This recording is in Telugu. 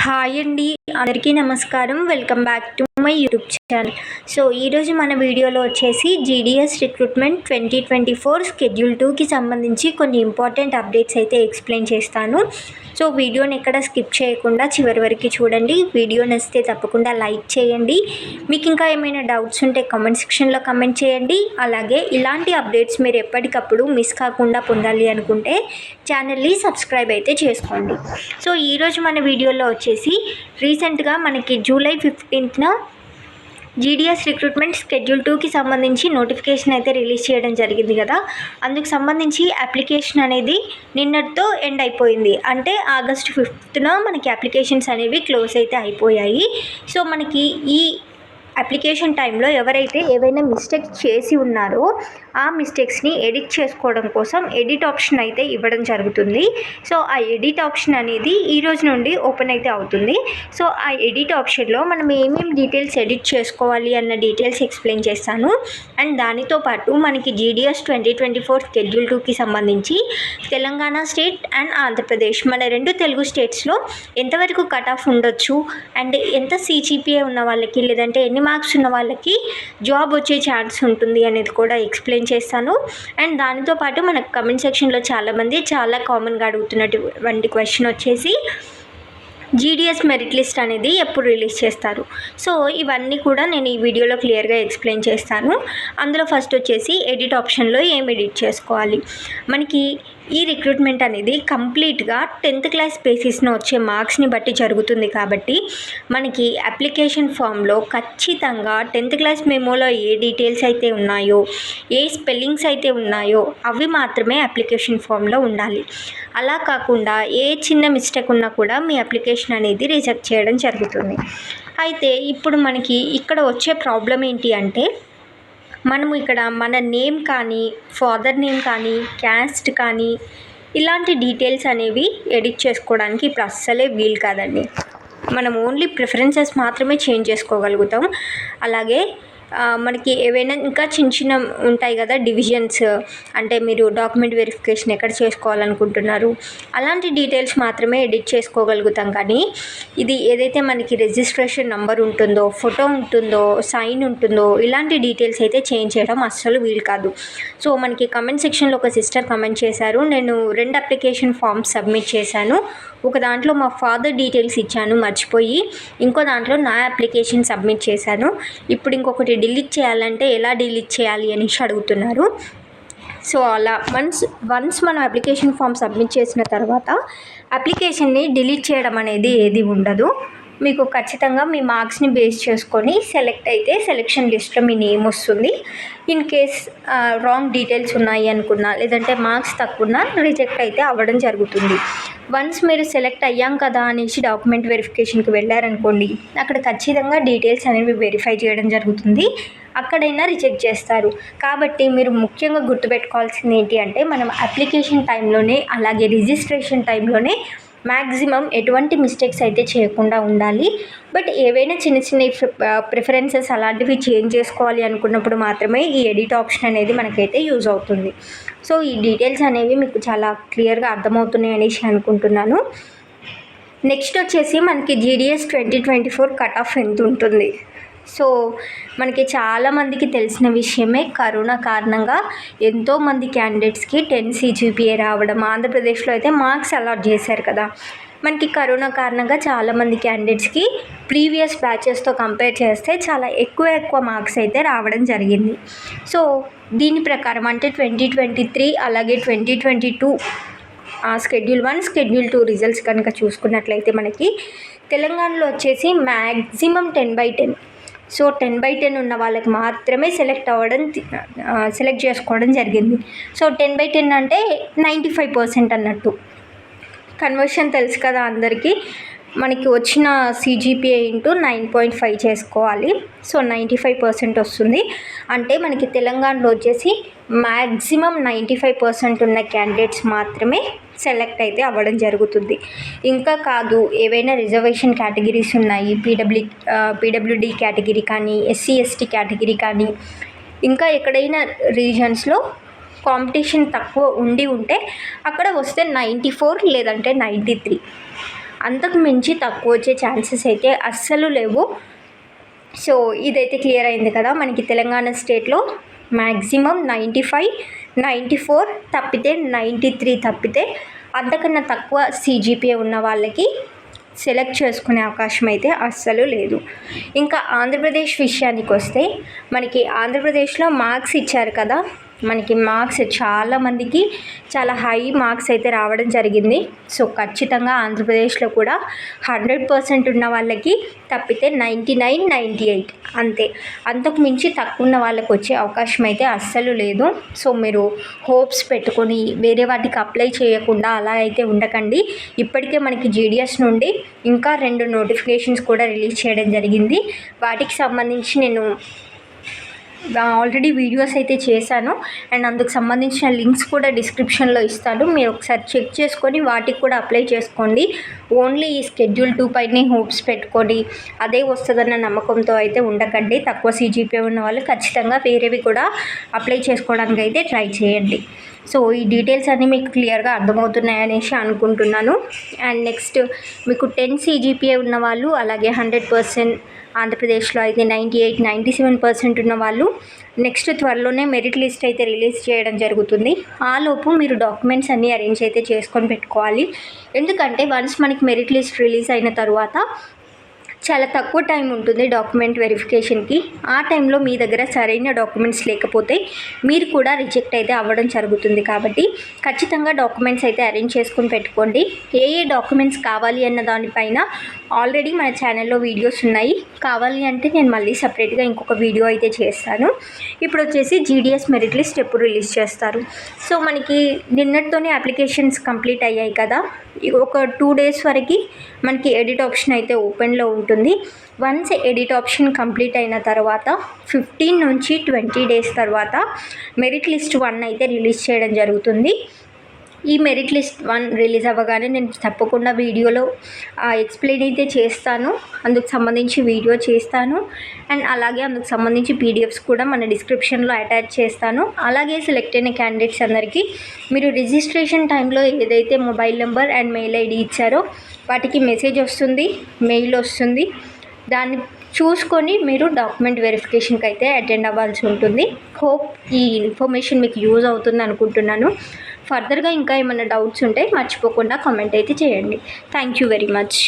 హాయ్ అండి, అందరికీ నమస్కారం. Welcome back to my YouTube channel. So ఈరోజు మన వీడియోలో వచ్చేసి జీడిఎస్ రిక్రూట్మెంట్ 2024 షెడ్యూల్ 2కి సంబంధించి కొన్ని ఇంపార్టెంట్ అప్డేట్స్ అయితే ఎక్స్ప్లెయిన్ చేస్తాను. సో వీడియోని ఎక్కడ స్కిప్ చేయకుండా చివరి వరకు చూడండి. వీడియో నచ్చితే తప్పకుండా లైక్ చేయండి. మీకు ఇంకా ఏమైనా డౌట్స్ ఉంటే కామెంట్ సెక్షన్లో కామెంట్ చేయండి. అలాగే ఇలాంటి అప్డేట్స్ మీరు ఎప్పటికప్పుడు మిస్ కాకుండా పొందాలి అనుకుంటే ఛానల్ని సబ్స్క్రైబ్ అయితే చేసుకోండి. సో ఈరోజు మన వీడియోలో వచ్చేసి రీసెంట్గా మనకి జూలై 15న జీడిఎస్ రిక్రూట్మెంట్ షెడ్యూల్ 2కి సంబంధించి నోటిఫికేషన్ అయితే రిలీజ్ చేయడం జరిగింది కదా. అందుకు సంబంధించి అప్లికేషన్ అనేది నిన్నటితో ఎండ్ అయిపోయింది. అంటే ఆగస్ట్ 5న మనకి అప్లికేషన్స్ అనేవి క్లోజ్ అయితే అయిపోయాయి. సో మనకి ఈ అప్లికేషన్ టైంలో ఎవరైతే ఏవైనా మిస్టేక్స్ చేసి ఉన్నారో ఆ మిస్టేక్స్ని ఎడిట్ చేసుకోవడం కోసం ఎడిట్ ఆప్షన్ అయితే ఇవ్వడం జరుగుతుంది. సో ఆ ఎడిట్ ఆప్షన్ అనేది ఈ రోజు నుండి ఓపెన్ అయితే అవుతుంది. సో ఆ ఎడిట్ ఆప్షన్లో మనం ఏమేమి డీటెయిల్స్ ఎడిట్ చేసుకోవాలి అన్న డీటెయిల్స్ ఎక్స్ప్లెయిన్ చేస్తాను. అండ్ దానితో పాటు మనకి జీడిఎస్ 2024 షెడ్యూల్ 2కి సంబంధించి తెలంగాణ స్టేట్ అండ్ ఆంధ్రప్రదేశ్ మన రెండు తెలుగు స్టేట్స్లో ఎంతవరకు కట్ ఆఫ్ ఉండొచ్చు, అండ్ ఎంత సిజిపిఏ ఉన్న వాళ్ళకి లేదంటే ఎన్ని మార్క్స్ ఉన్న వాళ్ళకి జాబ్ వచ్చే ఛాన్స్ ఉంటుంది అనేది కూడా ఎక్స్ప్లెయిన్ చేస్తాను. అండ్ దానితో పాటు మనకు కమెంట్ సెక్షన్లో చాలామంది చాలా కామన్గా అడుగుతున్నటువంటి క్వశ్చన్ వచ్చేసి జీడిఎస్ మెరిట్ లిస్ట్ అనేది ఎప్పుడు రిలీజ్ చేస్తారు. సో ఇవన్నీ కూడా నేను ఈ వీడియోలో క్లియర్గా ఎక్స్ప్లెయిన్ చేస్తాను. అందులో ఫస్ట్ వచ్చేసి ఎడిట్ ఆప్షన్లో ఏం ఎడిట్ చేసుకోవాలి. మనకి ఈ రిక్రూట్మెంట్ అనేది కంప్లీట్గా 10th క్లాస్ బేసిస్న వచ్చే మార్క్స్ని బట్టి జరుగుతుంది. కాబట్టి మనకి అప్లికేషన్ ఫామ్లో ఖచ్చితంగా 10th క్లాస్ మెమోలో ఏ డీటెయిల్స్ అయితే ఉన్నాయో, ఏ స్పెల్లింగ్స్ అయితే ఉన్నాయో అవి మాత్రమే అప్లికేషన్ ఫామ్లో ఉండాలి. అలా కాకుండా ఏ చిన్న మిస్టేక్ ఉన్నా కూడా మీ అప్లికేషన్ అనేది రిజెక్ట్ చేయడం జరుగుతుంది. అయితే ఇప్పుడు మనకి ఇక్కడ వచ్చే ప్రాబ్లం ఏంటి అంటే, మనము ఇక్కడ మన నేమ్ కానీ, ఫాదర్ నేమ్ కానీ, క్యాస్ట్ కానీ ఇలాంటి డీటెయిల్స్ అనేవి ఎడిట్ చేసుకోవడానికి ఇప్పుడు అస్సలే వీలు కాదండి. మనం ఓన్లీ ప్రిఫరెన్సెస్ మాత్రమే చేంజ్ చేసుకోగలుగుతాం. అలాగే మనకి ఏవైనా ఇంకా చిన్న చిన్న ఉంటాయి కదా డివిజన్స్, అంటే మీరు డాక్యుమెంట్ వెరిఫికేషన్ ఎక్కడ చేసుకోవాలనుకుంటున్నారు అలాంటి డీటెయిల్స్ మాత్రమే ఎడిట్ చేసుకోగలుగుతాం. కానీ ఇది ఏదైతే మనకి రిజిస్ట్రేషన్ నెంబర్ ఉంటుందో, ఫోటో ఉంటుందో, సైన్ ఉంటుందో ఇలాంటి డీటెయిల్స్ అయితే చేంజ్ చేయడం అస్సలు వీలు కాదు. సో మనకి కమెంట్ సెక్షన్లో ఒక సిస్టర్ కమెంట్ చేశారు, నేను 2 అప్లికేషన్ ఫామ్స్ సబ్మిట్ చేశాను. ఒక దాంట్లో మా ఫాదర్ డీటెయిల్స్ ఇచ్చాను మర్చిపోయి, ఇంకో దాంట్లో నా అప్లికేషన్ సబ్మిట్ చేశాను. ఇప్పుడు ఇంకొకటి డిలీట్ చేయాలంటే ఎలా డిలీట్ చేయాలి అనేసి అడుగుతున్నారు. సో అలా వన్స్ మనం అప్లికేషన్ ఫామ్ సబ్మిట్ చేసిన తర్వాత అప్లికేషన్ని డిలీట్ చేయడం అనేది ఏది ఉండదు. మీకు ఖచ్చితంగా మీ మార్క్స్ని బేస్ చేసుకొని సెలెక్ట్ అయితే సెలెక్షన్ లిస్ట్లో మీ నేమ్ వస్తుంది. ఇన్ కేస్ రాంగ్ డీటెయిల్స్ ఉన్నాయి అనుకున్నా, లేదంటే మార్క్స్ తక్కువ రిజెక్ట్ అయితే అవ్వడం జరుగుతుంది. వన్స్ మీరు సెలెక్ట్ అయ్యాం కదా అనేసి డాక్యుమెంట్ వెరిఫికేషన్కి వెళ్ళారనుకోండి, అక్కడ ఖచ్చితంగా డీటెయిల్స్ అనేవి వెరిఫై చేయడం జరుగుతుంది. అక్కడైనా రిజెక్ట్ చేస్తారు. కాబట్టి మీరు ముఖ్యంగా గుర్తుపెట్టుకోవాల్సింది ఏంటి అంటే, మనం అప్లికేషన్ టైంలోనే అలాగే రిజిస్ట్రేషన్ టైంలోనే మ్యాక్సిమం ఎటువంటి మిస్టేక్స్ అయితే చేయకుండా ఉండాలి. బట్ ఏవైనా చిన్న చిన్న ప్రిఫరెన్సెస్ అలాంటివి చేంజ్ చేసుకోవాలి అనుకున్నప్పుడు మాత్రమే ఈ ఎడిట్ ఆప్షన్ అనేది మనకైతే యూజ్ అవుతుంది. సో ఈ డీటెయిల్స్ అనేవి మీకు చాలా క్లియర్గా అర్థమవుతున్నాయి అనేసి అనుకుంటున్నాను. నెక్స్ట్ వచ్చేసి మనకి జీడిఎస్ 2024 కట్ ఆఫ్ ఎంత ఉంటుంది. సో మనకి చాలామందికి తెలిసిన విషయమే, కరోనా కారణంగా ఎంతోమంది క్యాండిడేట్స్కి 10 సిజిపిఏ రావడం, ఆంధ్రప్రదేశ్లో అయితే మార్క్స్ అలాట్ చేశారు కదా. మనకి కరోనా కారణంగా చాలామంది క్యాండిడేట్స్కి ప్రీవియస్ బ్యాచెస్తో కంపేర్ చేస్తే చాలా ఎక్కువ మార్క్స్ అయితే రావడం జరిగింది. సో దీని ప్రకారం అంటే 2023 అలాగే 2022 షెడ్యూల్ 1 షెడ్యూల్ 2 రిజల్ట్స్ కనుక చూసుకున్నట్లయితే మనకి తెలంగాణలో వచ్చేసి మ్యాక్సిమం 10/10. సో 10/10 ఉన్న వాళ్ళకి మాత్రమే సెలెక్ట్ చేసుకోవడం జరిగింది. సో 10/10 అంటే 95% అన్నట్టు. కన్వర్షన్ తెలుసు కదా అందరికీ. మనకి వచ్చిన సిజిపిఏ ఇంటూ 9.5 చేసుకోవాలి. సో 95% వస్తుంది. అంటే మనకి తెలంగాణలో వచ్చేసి మ్యాక్సిమం 95% ఉన్న క్యాండిడేట్స్ మాత్రమే సెలెక్ట్ అయితే అవ్వడం జరుగుతుంది. ఇంకా కాదు, ఏవైనా రిజర్వేషన్ కేటగిరీస్ ఉన్నాయి, పీడబ్ల్యూడి కేటగిరీ కానీ, ఎస్సీ ఎస్టీ కేటగిరీ కానీ, ఇంకా ఎక్కడైనా రీజన్స్లో కాంపిటీషన్ తక్కువ ఉంటే అక్కడ వస్తే 94 లేదంటే 93. అంతకు మించి తక్కువ వచ్చే ఛాన్సెస్ అయితే అస్సలు లేవు. సో ఇదైతే క్లియర్ అయింది కదా. మనకి తెలంగాణ స్టేట్లో మ్యాక్సిమం 95, 94 తప్పితే 93 తప్పితే అంతకన్నా తక్కువ CGPA ఉన్న వాళ్ళకి సెలెక్ట్ చేసుకునే అవకాశం అయితే అస్సలు లేదు. ఇంకా ఆంధ్రప్రదేశ్ విషయానికి వస్తే మనకి ఆంధ్రప్రదేశ్లో మార్క్స్ ఇచ్చారు కదా. మనకి మార్క్స్ చాలామందికి చాలా హై మార్క్స్ అయితే రావడం జరిగింది. సో ఖచ్చితంగా ఆంధ్రప్రదేశ్లో కూడా 100% ఉన్న వాళ్ళకి తప్పితే 99, 98 అంతే. అంతకు మించి తక్కువ ఉన్న వాళ్ళకి వచ్చే అవకాశం అయితే అస్సలు లేదు. సో మీరు హోప్స్ పెట్టుకొని వేరే వాటికి అప్లై చేయకుండా అలా అయితే ఉండకండి. ఇప్పటికే మనకి GDS నుండి ఇంకా 2 నోటిఫికేషన్స్ కూడా రిలీజ్ చేయడం జరిగింది. వాటికి సంబంధించి నేను ఆల్రెడీ వీడియోస్ అయితే చేశాను అండ్ అందుకు సంబంధించిన లింక్స్ కూడా డిస్క్రిప్షన్లో ఇస్తాను. మీరు ఒకసారి చెక్ చేసుకొని వాటికి కూడా అప్లై చేసుకోండి. ఓన్లీ ఈ Schedule 2 పైనే హోప్స్ పెట్టుకొని అదే వస్తుందన్న నమ్మకంతో అయితే ఉండకండి. తక్కువ CGPA ఉన్న వాళ్ళు ఖచ్చితంగా వేరేవి కూడా అప్లై చేసుకోవడానికి అయితే ట్రై చేయండి. సో ఈ డీటెయిల్స్ అన్నీ మీకు క్లియర్గా అర్థమవుతున్నాయనేసి అనుకుంటున్నాను. అండ్ నెక్స్ట్ మీకు 10 CGPA ఉన్న వాళ్ళు, అలాగే 100% ఆంధ్రప్రదేశ్లో అయితే 98, 97% ఉన్న వాళ్ళు నెక్స్ట్ త్వరలోనే మెరిట్ లిస్ట్ అయితే రిలీజ్ చేయడం జరుగుతుంది. ఆలోపు మీరు డాక్యుమెంట్స్ అన్నీ అరేంజ్ అయితే చేసుకొని పెట్టుకోవాలి. ఎందుకంటే వన్స్ మనకి మెరిట్ లిస్ట్ రిలీజ్ అయిన తర్వాత చాలా తక్కువ టైం ఉంటుంది డాక్యుమెంట్ వెరిఫికేషన్కి. ఆ టైంలో మీ దగ్గర సరైన డాక్యుమెంట్స్ లేకపోతే మీరు కూడా రిజెక్ట్ అయితే అవ్వడం జరుగుతుంది. కాబట్టి ఖచ్చితంగా డాక్యుమెంట్స్ అయితే అరేంజ్ చేసుకొని పెట్టుకోండి. ఏ డాక్యుమెంట్స్ కావాలి అన్న దానిపైన ఆల్రెడీ మన ఛానల్లో వీడియోస్ ఉన్నాయి. కావాలి అంటే నేను మళ్ళీ సపరేట్గా ఇంకొక వీడియో అయితే చేస్తాను. ఇప్పుడు వచ్చేసి GDS మెరిట్ లిస్ట్ ఎప్పుడు రిలీజ్ చేస్తారు. సో మనకి నిన్నటితోనే అప్లికేషన్స్ కంప్లీట్ అయ్యాయి కదా. ఒక 2 days వరకు మనకి ఎడిట్ ఆప్షన్ అయితే ఓపెన్లో ఉంటుంది. వన్స్ ఎడిట్ ఆప్షన్ కంప్లీట్ అయిన తర్వాత 15 నుంచి 20 days తర్వాత మెరిట్ లిస్ట్ 1 అయితే రిలీజ్ చేయడం జరుగుతుంది. ఈ మెరిట్ లిస్ట్ 1 రిలీజ్ అవ్వగానే నేను తప్పకుండా వీడియోలో ఎక్స్ప్లెయిన్ అయితే చేస్తాను. అందుకు సంబంధించి వీడియో చేస్తాను అండ్ అలాగే అందుకు సంబంధించి PDFs కూడా మన డిస్క్రిప్షన్లో అటాచ్ చేస్తాను. అలాగే సెలెక్ట్ అయిన క్యాండిడేట్స్ అందరికీ మీరు రిజిస్ట్రేషన్ టైంలో ఏదైతే mobile number and mail ID ఇచ్చారో వాటికి మెసేజ్ వస్తుంది, మెయిల్ వస్తుంది. దాన్ని చూసుకొని మీరు డాక్యుమెంట్ వెరిఫికేషన్కి అయితే అటెండ్ అవ్వాల్సి ఉంటుంది. హోప్ ఈ ఇన్ఫర్మేషన్ మీకు యూజ్ అవుతుంది అనుకుంటున్నాను. ఫర్దర్గా ఇంకా ఏమైనా డౌట్స్ ఉంటే మర్చిపోకుండా కామెంట్ అయితే చేయండి. Thank you very much.